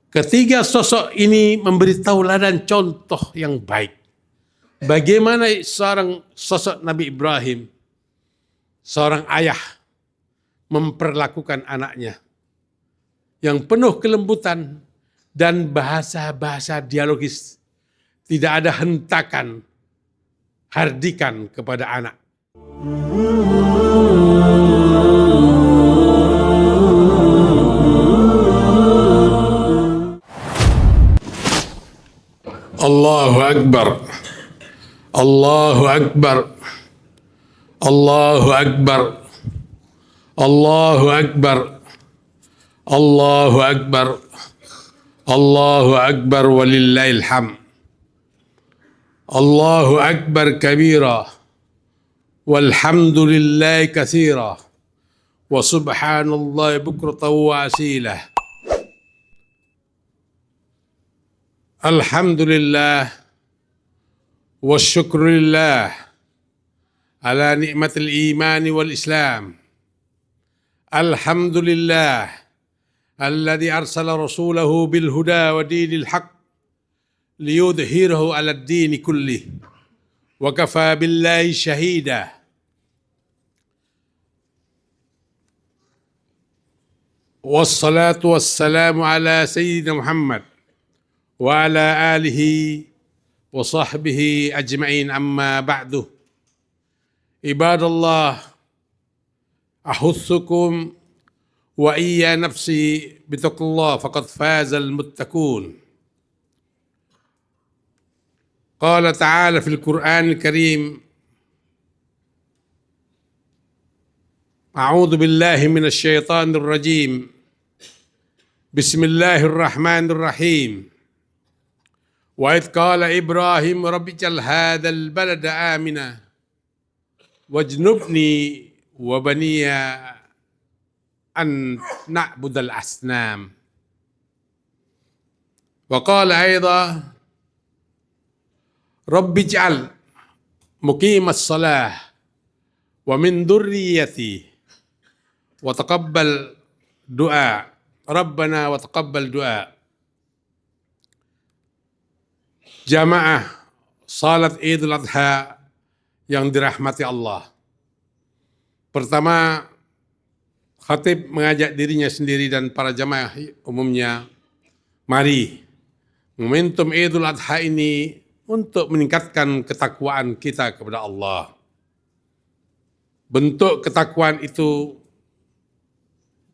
Ketiga sosok ini memberi tauladan contoh yang baik. Bagaimana seorang sosok Nabi Ibrahim, seorang ayah, memperlakukan anaknya yang penuh kelembutan dan bahasa-bahasa dialogis. Tidak ada hentakan, hardikan kepada anak. Allahu Akbar. Allahu Akbar. Allahu Akbar. Allahu Akbar. Allahu Akbar. Allahu Akbar walillahil hamd. Allahu Akbar kabira. Walhamdulillahi katsira. Wa subhanallahi bukratan wa asilah. Alhamdulillah wa syukurillah ala ni'matil imani wal islam. Alhamdulillah alladhi arsala rasulahu bil huda wa dinil haq liyudhhirahu ala ad-din kullih wa kafa billahi shahida. Wassalatu wassalamu ala sayyidina Muhammad wa ala alihi wa sahbihi ajma'in, amma ba'du. Ibadallah, ahutsukum wa iyya nafsi bitaqullah faqad fazal muttaqun. Qala ta'ala fil Qur'anil Karim, a'udzu billahi minasy syaithanir rajim. Bismillahirrahmanirrahim. Wa idh qala Ibrahim rabbi ij'al hadzal balada amina wajnubni wa baniya an na'budal asnam. Wa qala aidan rabbi ij'al muqimas salah wa min dzurriyyati wa taqabbal du'a rabbana wa taqabbal du'a. Jamaah salat Idul Adha yang dirahmati Allah. Pertama, khatib mengajak dirinya sendiri dan para jamaah umumnya, mari momentum Idul Adha ini untuk meningkatkan ketakwaan kita kepada Allah. Bentuk ketakwaan itu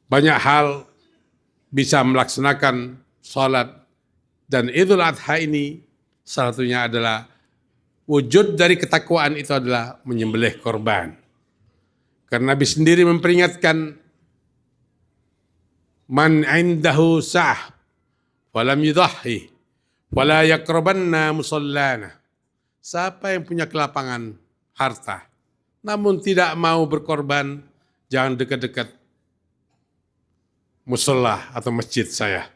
banyak hal, bisa melaksanakan salat, dan Idul Adha ini salah satunya adalah wujud dari ketakwaan itu adalah menyembelih korban. Karena Nabi sendiri memperingatkan, man indahu sa'ah walam yudahhi wala yaqrabanna musallana. Siapa yang punya kelapangan harta namun tidak mau berkorban, jangan dekat-dekat musalla atau masjid saya.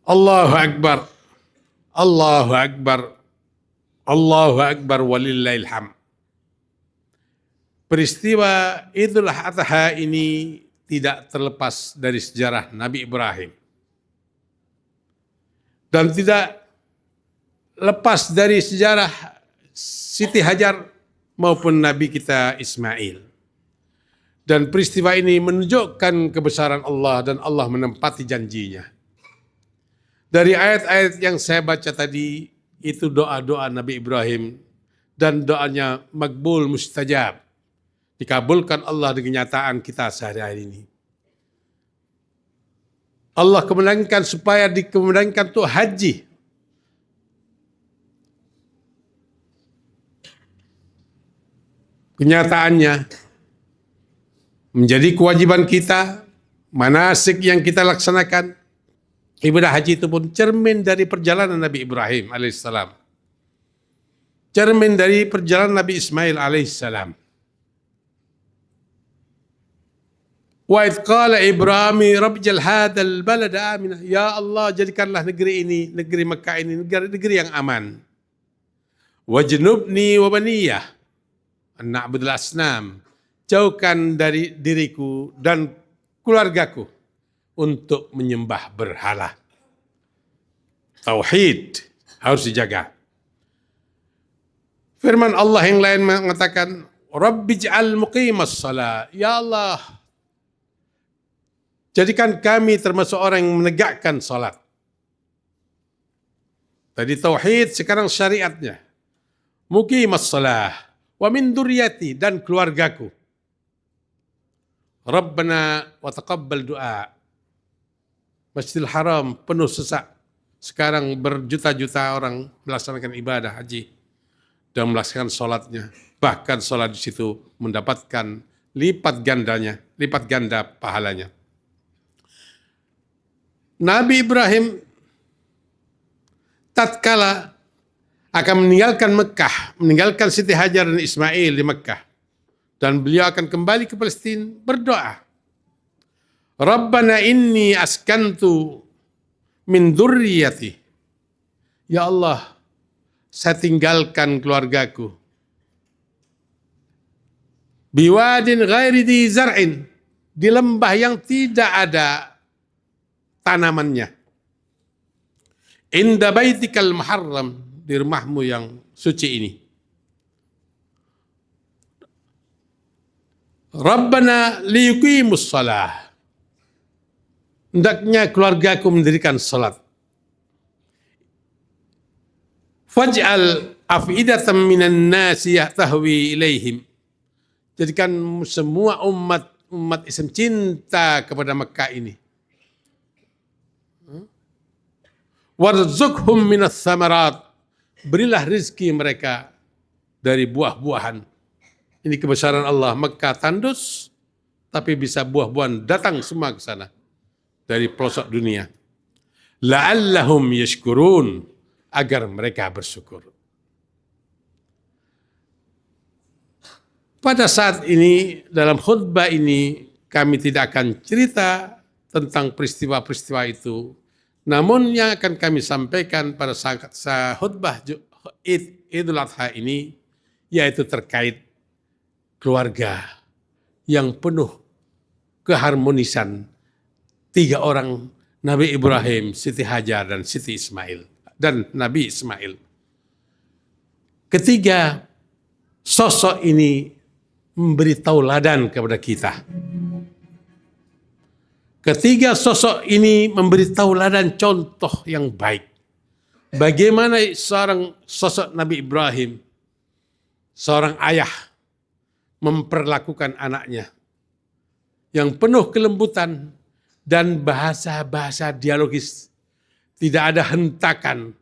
Allahu Akbar, Allahu Akbar, Allahu Akbar walillahil hamd. Peristiwa Idul Adha ini tidak terlepas dari sejarah Nabi Ibrahim dan tidak lepas dari sejarah Siti Hajar maupun Nabi kita Ismail. Dan peristiwa ini menunjukkan kebesaran Allah dan Allah menempati janjinya. Dari ayat-ayat yang saya baca tadi, itu doa-doa Nabi Ibrahim dan doanya makbul mustajab. Dikabulkan Allah dengan kenyataan kita sehari-hari ini. Allah kemenangkan supaya dikemenangkan untuk haji. Kenyataannya menjadi kewajiban kita, manasik yang kita laksanakan. Ibadah haji itu pun cermin dari perjalanan Nabi Ibrahim alaihissalam. Cermin dari perjalanan Nabi Ismail alaihissalam. Wa idh qala Ibrahim rabbi ij'al hadzal balada amina. Ya Allah, jadikanlah negeri ini, negeri Mekah ini negeri yang aman. Wajnubni wa baniyah an na'budal asnam. Jauhkan dari diriku dan keluargaku untuk menyembah berhala. Tauhid harus dijaga. Firman Allah yang lain mengatakan, Rabbij'al muqimas shalah. Ya Allah, jadikan kami termasuk orang yang menegakkan salat. Tadi tauhid, sekarang syariatnya. Muqimas shalah wa min dzurriyyati, dan keluargaku. Rabbana wa taqabbal du'a. Masjidil Haram penuh sesak. Sekarang berjuta-juta orang melaksanakan ibadah haji dan melaksanakan sholatnya. Bahkan sholat di situ mendapatkan lipat ganda pahalanya. Nabi Ibrahim tatkala akan meninggalkan Mekah, meninggalkan Siti Hajar dan Ismail di Mekah, dan beliau akan kembali ke Palestina, berdoa, Rabbana inni askantu min dzurriyyati. Ya Allah, saya tinggalkan keluargaku. Biwadin ghairi di zar'in, di lembah yang tidak ada tanamannya. Inda baitikal muharram, di rumahmu yang suci ini. Rabbana liyuqimus shalah. Hendaknya keluargaku mendirikan salat. Faj'al af'idatan minan nasi yahtahwi ilaihim. Jadikan semua umat Islam cinta kepada Mekah ini. Warzuqhum minas samarat. Berilah rizki mereka dari buah-buahan. Ini kebesaran Allah. Mekah tandus, tapi bisa buah-buahan datang semua ke sana dari pelosok dunia. La'allahum yashkurun, agar mereka bersyukur. Pada saat ini, dalam khutbah ini, kami tidak akan cerita tentang peristiwa-peristiwa itu. Namun yang akan kami sampaikan pada saat khutbah Idul Adha ini, yaitu terkait keluarga yang penuh keharmonisan. 3 orang, Nabi Ibrahim, Siti Hajar, dan Siti Ismail, dan Nabi Ismail. Ketiga sosok ini memberi tauladan kepada kita. Ketiga sosok ini memberi tauladan contoh yang baik. Bagaimana seorang sosok Nabi Ibrahim, seorang ayah, memperlakukan anaknya yang penuh kelembutan dan bahasa-bahasa dialogis. Tidak ada hentakan,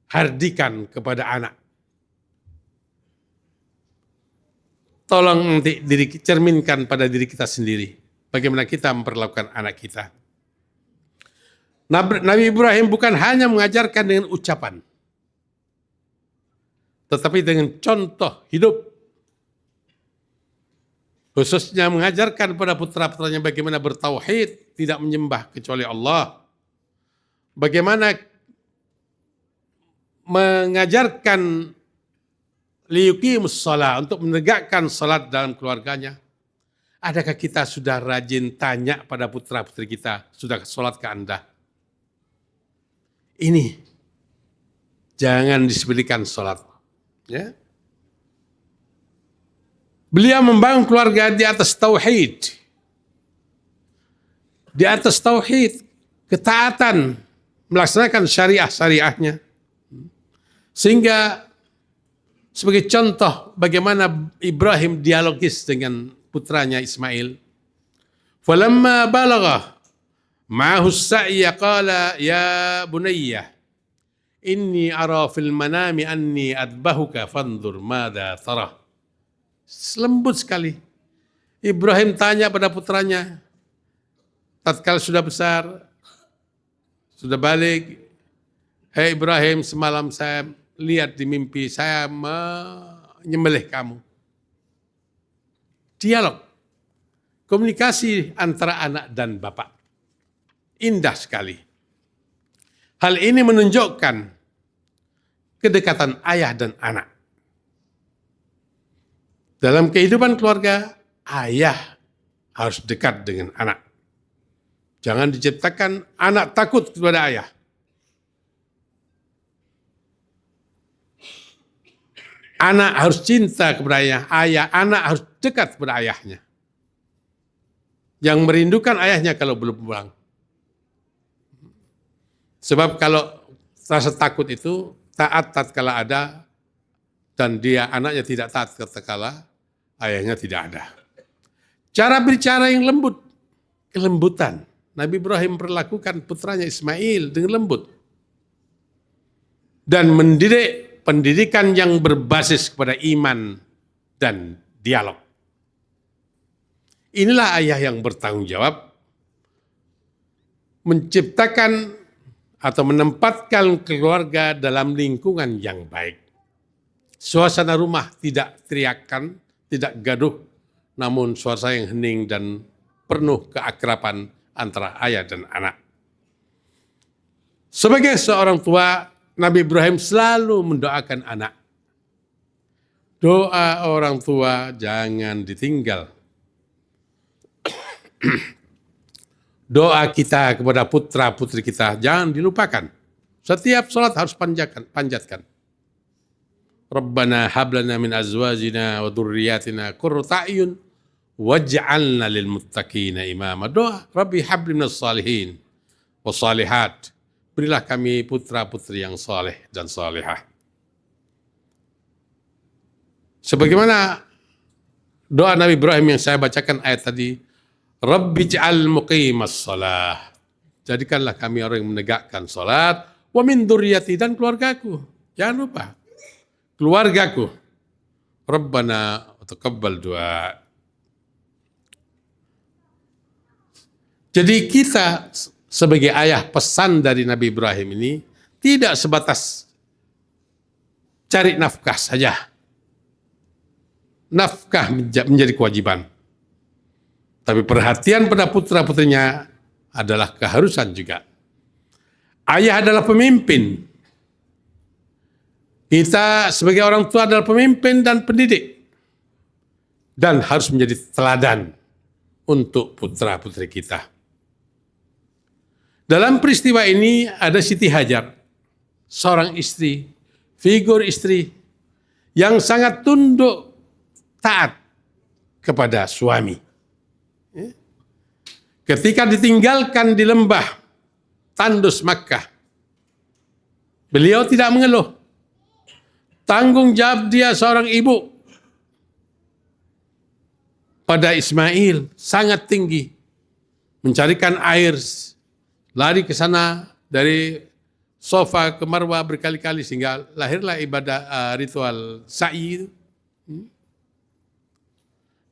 hardikan kepada anak. Tolong nanti cerminkan pada diri kita sendiri. Bagaimana kita memperlakukan anak kita. Nabi Ibrahim bukan hanya mengajarkan dengan ucapan, tetapi dengan contoh hidup. Khususnya mengajarkan pada putra-putranya bagaimana bertauhid, tidak menyembah kecuali Allah. Bagaimana mengajarkan liyuqimus shalah, untuk menegakkan salat dalam keluarganya. Adakah kita sudah rajin tanya pada putra-putri kita, sudah sholat ke Anda? Ini jangan disebutkan sholat. Ya. Beliau membangun keluarga di atas tauhid. Di atas tauhid, ketaatan, melaksanakan syariah-syariahnya. Sehingga sebagai contoh bagaimana Ibrahim dialogis dengan putranya Ismail. Falamma balagha ma'ahu as-sa'ya qala ya bunayya inni ara fil manami anni adbahuka fanzur madza tara. Lembut sekali. Ibrahim tanya pada putranya, tatkala sudah besar, sudah balik, "Hei Ibrahim, semalam saya lihat di mimpi saya menyembelih kamu." Dialog, komunikasi antara anak dan bapak. Indah sekali. Hal ini menunjukkan kedekatan ayah dan anak. Dalam kehidupan keluarga, ayah harus dekat dengan anak. Jangan diciptakan anak takut kepada ayah. Anak harus cinta kepada ayah. Anak harus dekat kepada ayahnya. Yang merindukan ayahnya kalau belum pulang. Sebab kalau rasa takut itu taat tatkala ada dan dia anaknya tidak taat tatkala ayahnya tidak ada. Cara bicara yang lembut, kelembutan. Nabi Ibrahim perlakukan putranya Ismail dengan lembut. Dan mendidik pendidikan yang berbasis kepada iman dan dialog. Inilah ayah yang bertanggung jawab menciptakan atau menempatkan keluarga dalam lingkungan yang baik. Suasana rumah tidak teriakan, tidak gaduh, namun suasana yang hening dan penuh keakraban antara ayah dan anak. Sebagai seorang tua, Nabi Ibrahim selalu mendoakan anak. Doa orang tua jangan ditinggal. Doa kita kepada putra-putri kita jangan dilupakan. Setiap salat harus panjatkan. Rabbana hablana min azwajina wa dzurriyyatina qurrata a'yun waj'alna lil muttaqina imama. Doa, Rabbi habli minas salihin wa salihat. Berilah kami putra-putri yang saleh dan salihah. Sebagaimana doa Nabi Ibrahim yang saya bacakan ayat tadi, Rabbi ja'al muqimas salah. Jadikanlah kami orang yang menegakkan salat. Wa min dzurriyyati, dan keluargaku. Jangan lupa. Keluargaku. Rabbana taqabbal du'a. Jadi kita sebagai ayah, pesan dari Nabi Ibrahim ini tidak sebatas cari nafkah saja. Nafkah menjadi kewajiban. Tapi perhatian pada putra-putrinya adalah keharusan juga. Ayah adalah pemimpin. Kita sebagai orang tua adalah pemimpin dan pendidik. Dan harus menjadi teladan untuk putra-putri kita. Dalam peristiwa ini ada Siti Hajar, seorang istri, figur istri yang sangat tunduk taat kepada suami. Ketika ditinggalkan di lembah tandus Makkah, beliau tidak mengeluh. Tanggung jawab dia seorang ibu pada Ismail sangat tinggi. Mencarikan air, lari ke sana dari Sofa ke Marwah berkali-kali sehingga lahirlah ibadah ritual sa'i.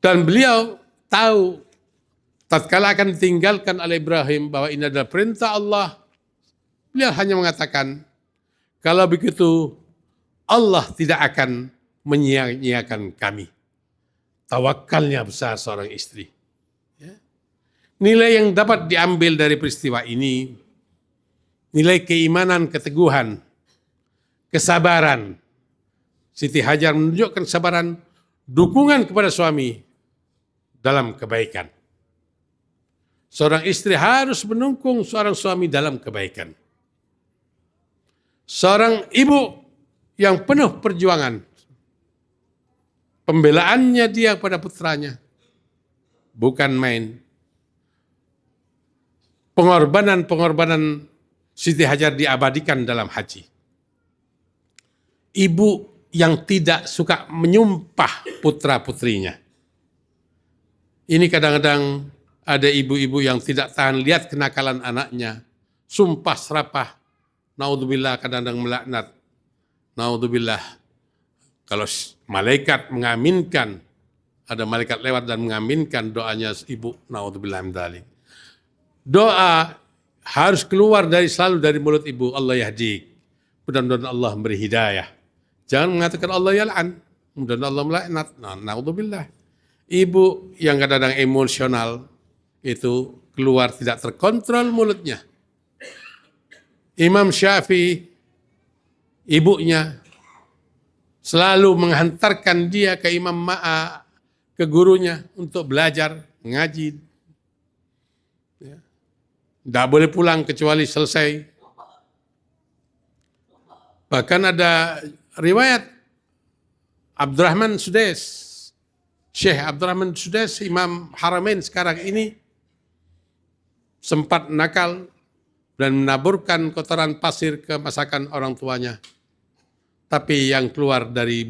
Dan beliau tahu tatkala akan ditinggalkan oleh Ibrahim bahwa ini adalah perintah Allah, beliau hanya mengatakan, kalau begitu Allah tidak akan menyia-nyiakan kami. Tawakalnya besar seorang istri. Ya. Nilai yang dapat diambil dari peristiwa ini, nilai keimanan, keteguhan, kesabaran. Siti Hajar menunjukkan kesabaran, dukungan kepada suami dalam kebaikan. Seorang istri harus mendukung seorang suami dalam kebaikan. Seorang ibu yang penuh perjuangan. Pembelaannya dia pada putranya. Bukan main. Pengorbanan Siti Hajar diabadikan dalam haji. Ibu yang tidak suka menyumpah putra-putrinya. Ini kadang-kadang ada ibu-ibu yang tidak tahan lihat kenakalan anaknya. Sumpah serapah. Naudzubillah, kadang-kadang melaknat. Naudzubillah. Kalau malaikat mengaminkan, ada malaikat lewat dan mengaminkan doanya ibu. Naudzubillah min dzalik. Doa harus keluar selalu dari mulut ibu. Allah yahdik. Mudah-mudahan Allah memberi hidayah. Jangan mengatakan Allah yal'an. Mudah-mudahan Allah melaknat. Naudzubillah. Ibu yang kadang-kadang emosional, itu keluar tidak terkontrol mulutnya. Imam Syafi'i, ibunya selalu menghantarkan dia ke Imam Ma'a, ke gurunya untuk belajar, ngaji. Ya. Tidak boleh pulang kecuali selesai. Bahkan ada riwayat Abdurrahman Sudais, Syekh Abdurrahman Sudais, Imam Haramain sekarang ini, sempat nakal dan menaburkan kotoran pasir ke masakan orang tuanya. Tapi yang keluar dari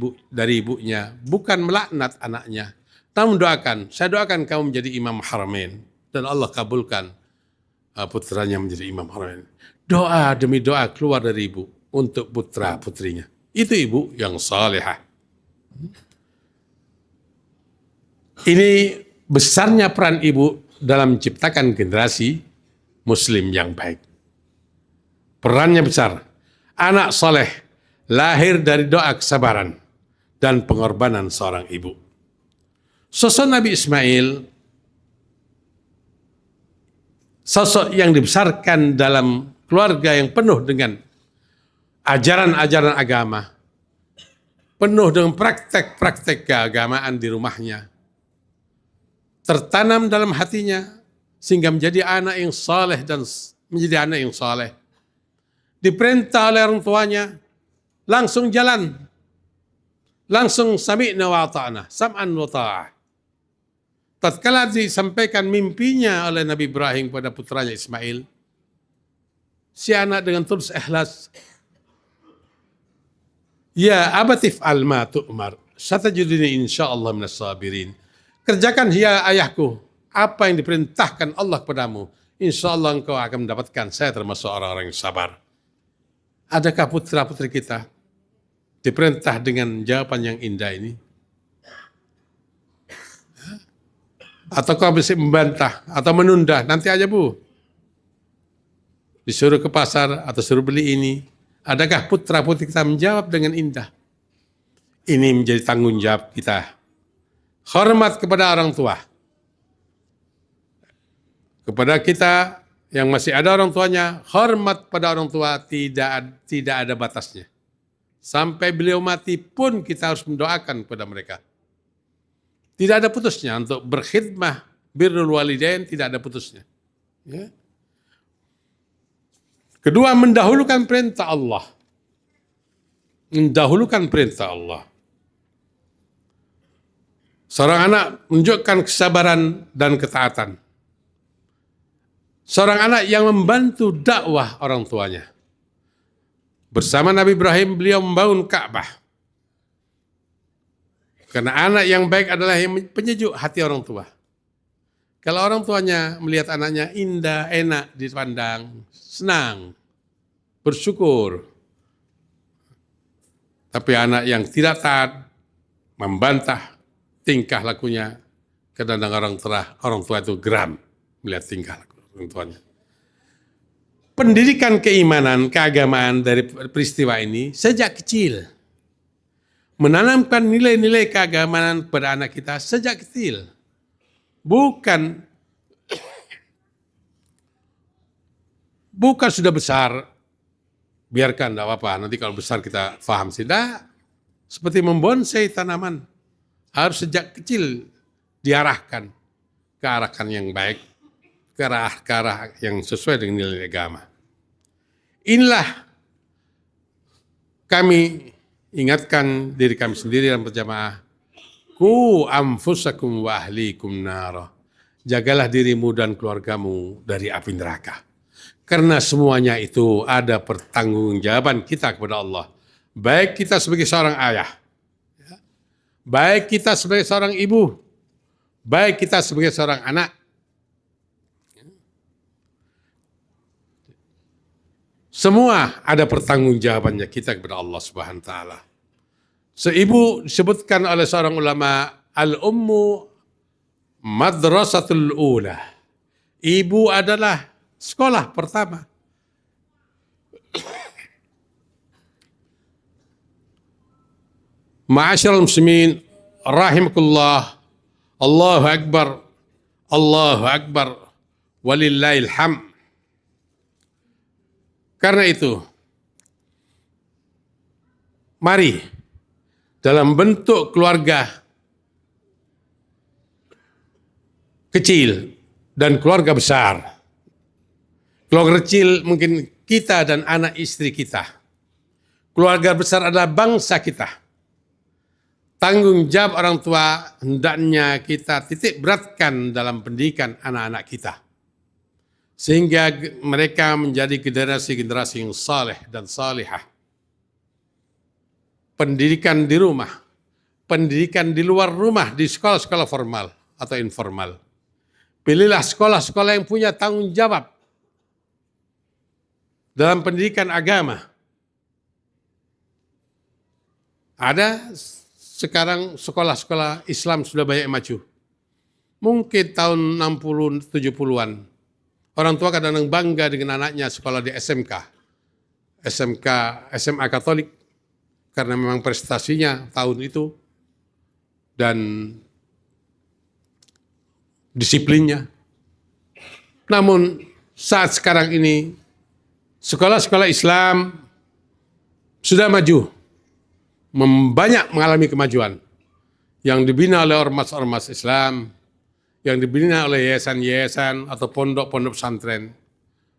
ibunya bukan melaknat anaknya, namun doakan, saya doakan kamu menjadi Imam Haramain, dan Allah kabulkan putranya menjadi Imam Haramain. Doa demi doa keluar dari ibu untuk putra putrinya. Itu ibu yang salihah. Ini besarnya peran ibu dalam menciptakan generasi muslim yang baik. Perannya besar. Anak soleh lahir dari doa kesabaran dan pengorbanan seorang ibu. Sosok Nabi Ismail, sosok yang dibesarkan dalam keluarga yang penuh dengan ajaran-ajaran agama, penuh dengan praktek-praktek keagamaan di rumahnya, tertanam dalam hatinya sehingga menjadi anak yang saleh dan menjadi anak yang saleh. Diperintah oleh orang tuanya, langsung jalan, langsung sami'na wa ata'na, sam'an wa ta'ah. Tatkala disampaikan mimpinya oleh Nabi Ibrahim kepada putranya Ismail, si anak dengan tulus ikhlas, ya abatif alma tu'mar, satajiduni insyaallah minas sabirin. Kerjakan ya ayahku apa yang diperintahkan Allah kepadamu, insyaallah engkau akan mendapatkan saya termasuk orang-orang yang sabar. Adakah putra-putri kita diperintah dengan jawaban yang indah ini? Atau kau bisa membantah atau menunda, nanti aja bu, disuruh ke pasar atau suruh beli ini. Adakah putra-putri kita menjawab dengan indah? Ini menjadi tanggung jawab kita. Hormat kepada orang tua. Kepada kita yang masih ada orang tuanya, hormat pada orang tua tidak ada batasnya. Sampai beliau mati pun kita harus mendoakan kepada mereka. Tidak ada putusnya untuk berkhidmah, birrul walidain, tidak ada putusnya. Ya. Kedua, mendahulukan perintah Allah. Mendahulukan perintah Allah. Seorang anak menunjukkan kesabaran dan ketaatan. Seorang anak yang membantu dakwah orang tuanya. Bersama Nabi Ibrahim beliau membangun Ka'bah. Karena anak yang baik adalah yang penyejuk hati orang tua. Kalau orang tuanya melihat anaknya indah, enak dipandang, senang, bersyukur. Tapi anak yang tidak taat, membantah tingkah lakunya, kadang-kadang orang tua itu geram melihat tingkah laku orang tuanya. Pendidikan keimanan, keagamaan dari peristiwa ini sejak kecil. Menanamkan nilai-nilai keagamaan kepada anak kita sejak kecil. Bukan sudah besar, biarkan tidak apa-apa, nanti kalau besar kita paham. Tidak, seperti membonsai tanaman. Harus sejak kecil diarahkan ke arah yang baik, ke arah yang sesuai dengan nilai agama. Inilah kami ingatkan diri kami sendiri dalam berjamaah. Ku anfusakum wa ahlikum nara. Jagalah dirimu dan keluargamu dari api neraka. Karena semuanya itu ada pertanggungjawaban kita kepada Allah. Baik kita sebagai seorang ayah, baik kita sebagai seorang ibu, baik kita sebagai seorang anak. Semua ada pertanggungjawabannya kita kepada Allah Subhanahu wa taala. Seibu disebutkan oleh seorang ulama, al-ummu madrasatul ula. Ibu adalah sekolah pertama. Ma'asyiral muslimin rahimakumullah. Allahu akbar. Allahu akbar. Walillahil hamd. Karena itu, mari dalam bentuk keluarga kecil dan keluarga besar, Keluarga kecil mungkin kita dan anak istri kita. Keluarga besar adalah bangsa kita. Tanggung jawab orang tua hendaknya kita titik beratkan dalam pendidikan anak-anak kita. Sehingga mereka menjadi generasi-generasi yang saleh dan salihah. Pendidikan di rumah, pendidikan di luar rumah, di sekolah-sekolah formal atau informal. Pilihlah sekolah-sekolah yang punya tanggung jawab dalam pendidikan agama. Ada sekarang sekolah-sekolah Islam sudah banyak yang maju. Mungkin tahun 60, 70-an. Orang tua kadang-kadang bangga dengan anaknya sekolah di SMK, SMA Katolik. Karena memang prestasinya tahun itu dan disiplinnya. Namun saat sekarang ini sekolah-sekolah Islam sudah maju, banyak mengalami kemajuan yang dibina oleh ormas-ormas Islam, yang dibina oleh yayasan-yayasan atau pondok-pondok pesantren,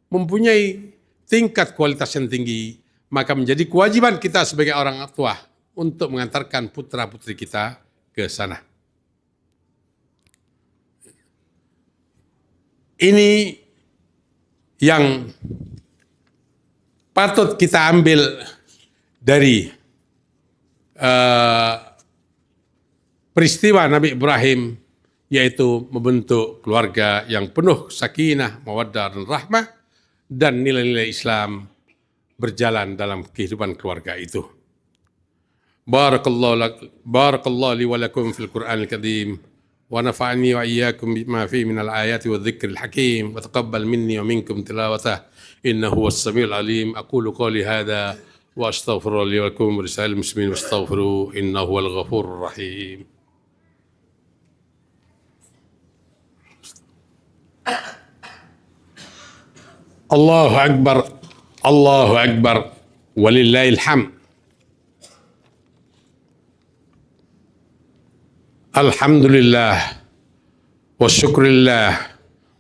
mempunyai tingkat kualitas yang tinggi, maka menjadi kewajiban kita sebagai orang tua untuk mengantarkan putra-putri kita ke sana. Ini yang patut kita ambil dari peristiwa Nabi Ibrahim, yaitu membentuk keluarga yang penuh sakinah, mawaddah dan rahmah, dan nilai-nilai Islam berjalan dalam kehidupan keluarga itu. Barakallahu li wa lakum fil Qur'anil Karim wa nafa'ani wa iyyakum bima fihi minal ayati wadh-dhikril hakim wa taqabbal minni wa minkum tilawatah innahu was-sami'ul alim. Aqulu qawli hadha wa astaghfiru li wa lakum wa lisa'il muslimin wastaghfiru innahu wal ghafurur rahim. Allahu akbar, Allahu akbar, walillahil hamd. Alhamdulillah wa syukurillah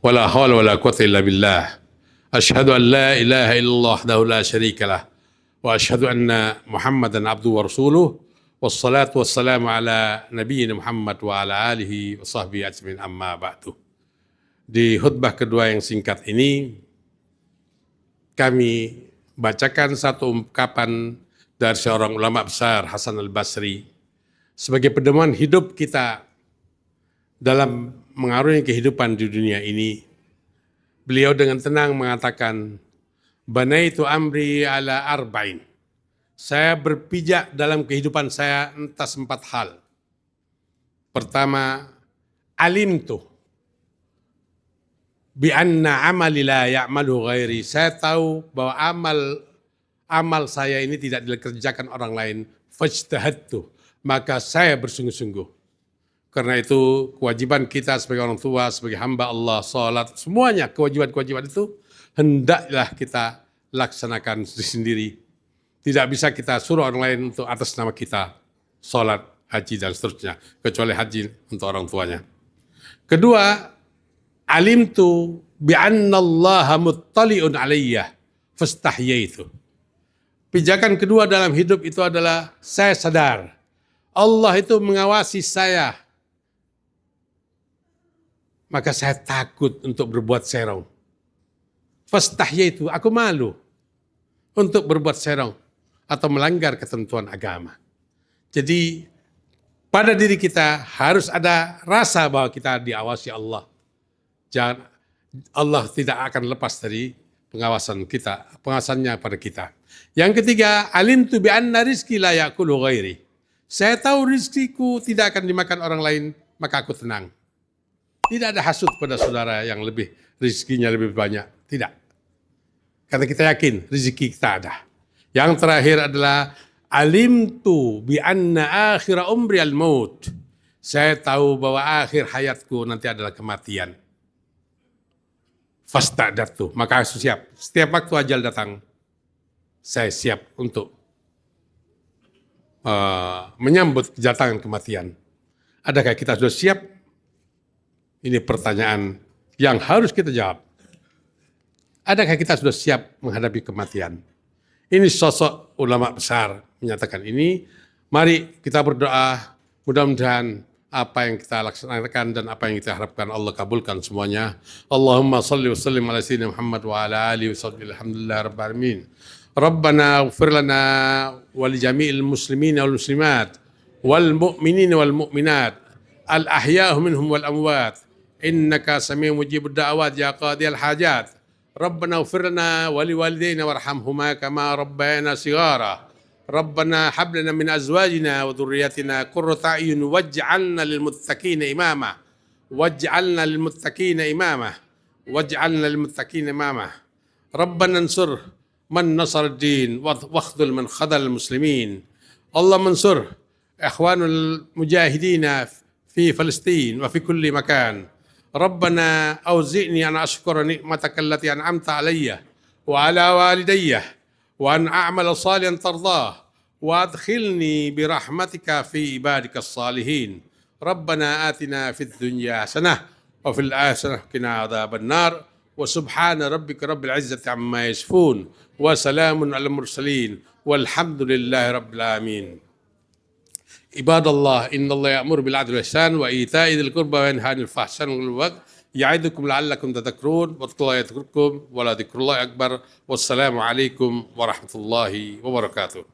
wa la hawla wa la quwwata illa billah. Asyhadu an la ilaha illallah wahdahu la syarika lah wa asyhadu anna Muhammadan abduhu wa rasuluh wassalatu wassalamu ala nabiyyina Muhammad wa ala alihi wa sahbihi ajmain amma ba'du. Di khutbah kedua yang singkat ini kami bacakan satu ungkapan dari seorang ulama besar, Hasan al-Basri, sebagai pedoman hidup kita dalam mengarungi kehidupan di dunia ini. Beliau dengan tenang mengatakan, banaitu amri ala arba'in. Saya berpijak dalam kehidupan saya atas 4 hal. Pertama, alimtu bi anna amali la ya'malu ghairi. Saya tahu bahwa amal saya ini tidak dikerjakan orang lain. Fajtahadtu. Maka saya bersungguh-sungguh. Karena itu kewajiban kita sebagai orang tua, sebagai hamba Allah, salat, semuanya kewajiban-kewajiban itu hendaklah kita laksanakan sendiri. Tidak bisa kita suruh orang lain untuk atas nama kita, salat, haji dan seterusnya, kecuali haji untuk orang tuanya. Kedua, alimtu bi anna Allaha muttali'un alayya fastahyaitu. Pijakan kedua dalam hidup itu adalah saya sadar Allah itu mengawasi saya, maka saya takut untuk berbuat serong. Fastahyaitu, aku malu untuk berbuat serong atau melanggar ketentuan agama. Jadi pada diri kita harus ada rasa bahwa kita diawasi Allah. Jangan, Allah tidak akan lepas dari pengawasan kita, pengawasannya pada kita. Yang ketiga, alimtu bi anna rizqi la ya'kulu ghairi. Saya tahu rizkiku tidak akan dimakan orang lain, maka aku tenang. Tidak ada hasut pada saudara yang lebih rizkinya lebih banyak. Tidak. Karena kita yakin rezeki kita ada. Yang terakhir adalah alimtu bi anna akhira umri al-maut. Saya tahu bahwa akhir hayatku nanti adalah kematian. Fasta'datu, maka aku siap. Setiap waktu ajal datang, saya siap untuk menyambut kedatangan kematian. Adakah kita sudah siap? Ini pertanyaan yang harus kita jawab. Adakah kita sudah siap menghadapi kematian? Ini sosok ulama besar menyatakan ini. Mari kita berdoa, mudah-mudahan apa yang kita laksanakan dan apa yang kita harapkan Allah kabulkan semuanya. Allahumma salli wa sallim ala sayyidina Muhammad wa ala alihi wa sahbihi alhamdulillah rabbil alamin. Rabbana ighfir lana wa li jami'il muslimin wal muslimat wal mu'minin wal mu'minat al ahya'u minhum wal amwat innaka sami'un mujibud da'awat ya qadiyal hajat. ربنا اغفر لنا ولوالدينا وارحمهما كما ربيانا صغارا ربنا هب لنا من ازواجنا وذرياتنا قرة اعين واجعلنا للمتقين اماما واجعلنا للمتقين اماما واجعلنا للمتقين اماما ربنا انصر من نصر الدين واخذل من خذل المسلمين اللهم انصر اخوان المجاهدين في فلسطين وفي كل مكان ربنا أوزعني أن أشكر نعمتك التي أنعمت علي وعلى والدي وأن أعمل صالحا ترضاه وأدخلني برحمتك في عبادك الصالحين ربنا آتنا في الدنيا حسنة وفي الآخرة قنا عذاب النار وسبحان ربك رب العزة عما يصفون وسلام على المرسلين والحمد لله رب العالمين عباد الله إن الله يأمر بالعدل والإحسان وإيتاء ذي القربى وينهى عن الفحشاء والمنكر يعظكم لعلكم تذكرون واذكروا الله يذكركم ولا ذكر الله أكبر والسلام عليكم ورحمة الله وبركاته.